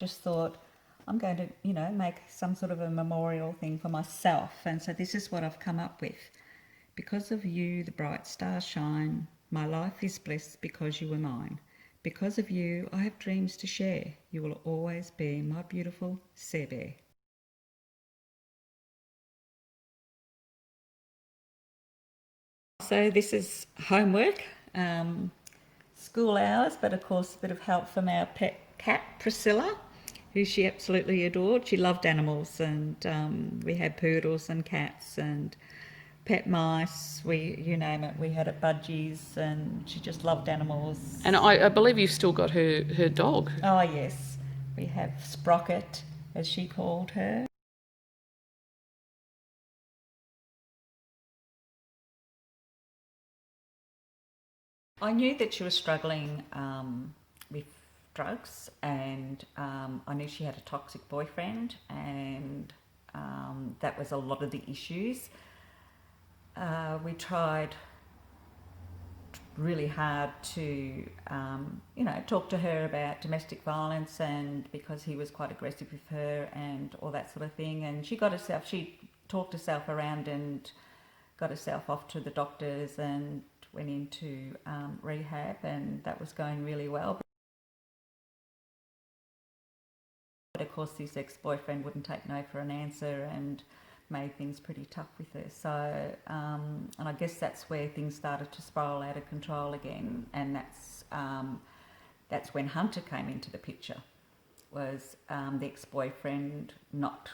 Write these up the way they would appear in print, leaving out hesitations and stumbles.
Just thought, I'm going to, make some sort of a memorial thing for myself. And so this is what I've come up with. Because of you, the bright stars shine. My life is blessed because you were mine. Because of you, I have dreams to share. You will always be my beautiful Sebe. So this is homework, school hours, but of course a bit of help from our pet cat, Priscilla, who she absolutely adored. She loved animals, and we had poodles and cats and pet mice, you name it. We had at Budgies, and she just loved animals. And I believe you've still got her dog. Oh yes, we have Sprocket, as she called her. I knew that she was struggling with drugs, and I knew she had a toxic boyfriend, and that was a lot of the issues. We tried really hard to, talk to her about domestic violence, and because he was quite aggressive with her and all that sort of thing. And she talked herself around and got herself off to the doctors and went into rehab, and that was going really well. But of course, this ex-boyfriend wouldn't take no for an answer and made things pretty tough with her. So, and I guess that's where things started to spiral out of control again, and that's when Hunter came into the picture. Was the ex-boyfriend not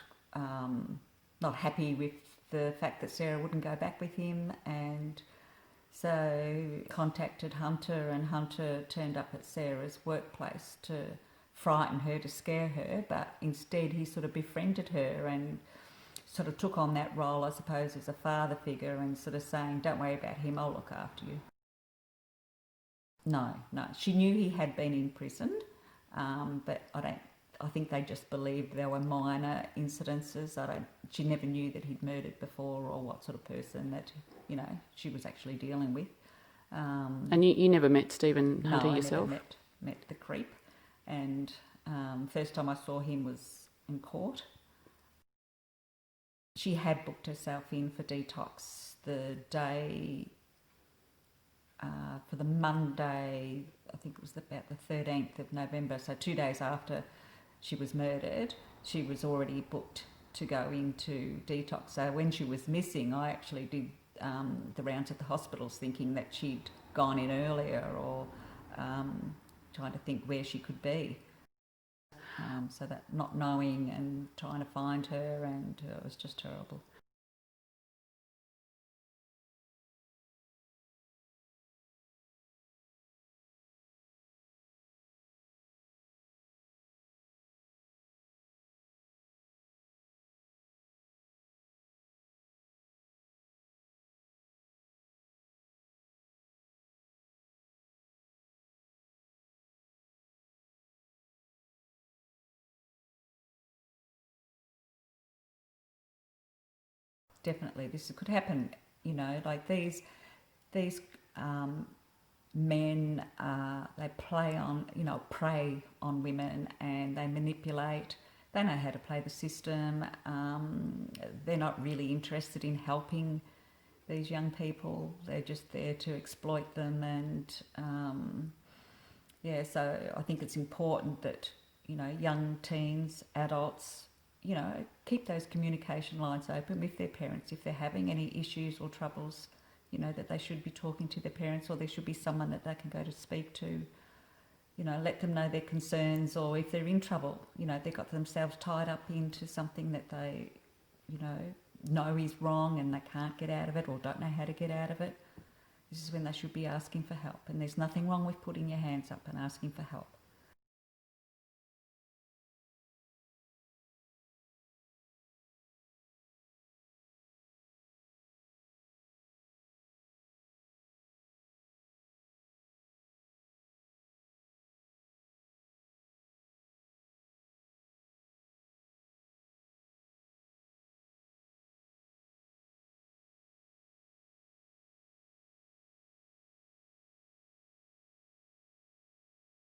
happy with the fact that Sarah wouldn't go back with him, and so contacted Hunter, and Hunter turned up at Sarah's workplace to frighten her, to scare her, but instead he sort of befriended her and sort of took on that role, I suppose, as a father figure, and sort of saying, don't worry about him, I'll look after you. No. She knew he had been imprisoned, but I think they just believed there were minor incidences. She never knew that he'd murdered before, or what sort of person that, she was actually dealing with. And you never met Stephen Hunter yourself? No, I never met the creep. And first time I saw him was in court. She had booked herself in for detox the day, for the Monday, I think it was about the 13th of November, so 2 days after she was murdered. She was already booked to go into detox. So when she was missing, I actually did the rounds at the hospitals thinking that she'd gone in earlier, or trying to think where she could be. So that not knowing and trying to find her, and it was just terrible. Definitely, this could happen. Like these men, they prey on women, and they manipulate. They know how to play the system. They're not really interested in helping these young people. They're just there to exploit them, and so I think it's important that young teens, adults, keep those communication lines open with their parents. If they're having any issues or troubles, that they should be talking to their parents, or there should be someone that they can go to speak to. Let them know their concerns, or if they're in trouble, they've got themselves tied up into something that they, know is wrong, and they can't get out of it, or don't know how to get out of it. This is when they should be asking for help, and there's nothing wrong with putting your hands up and asking for help.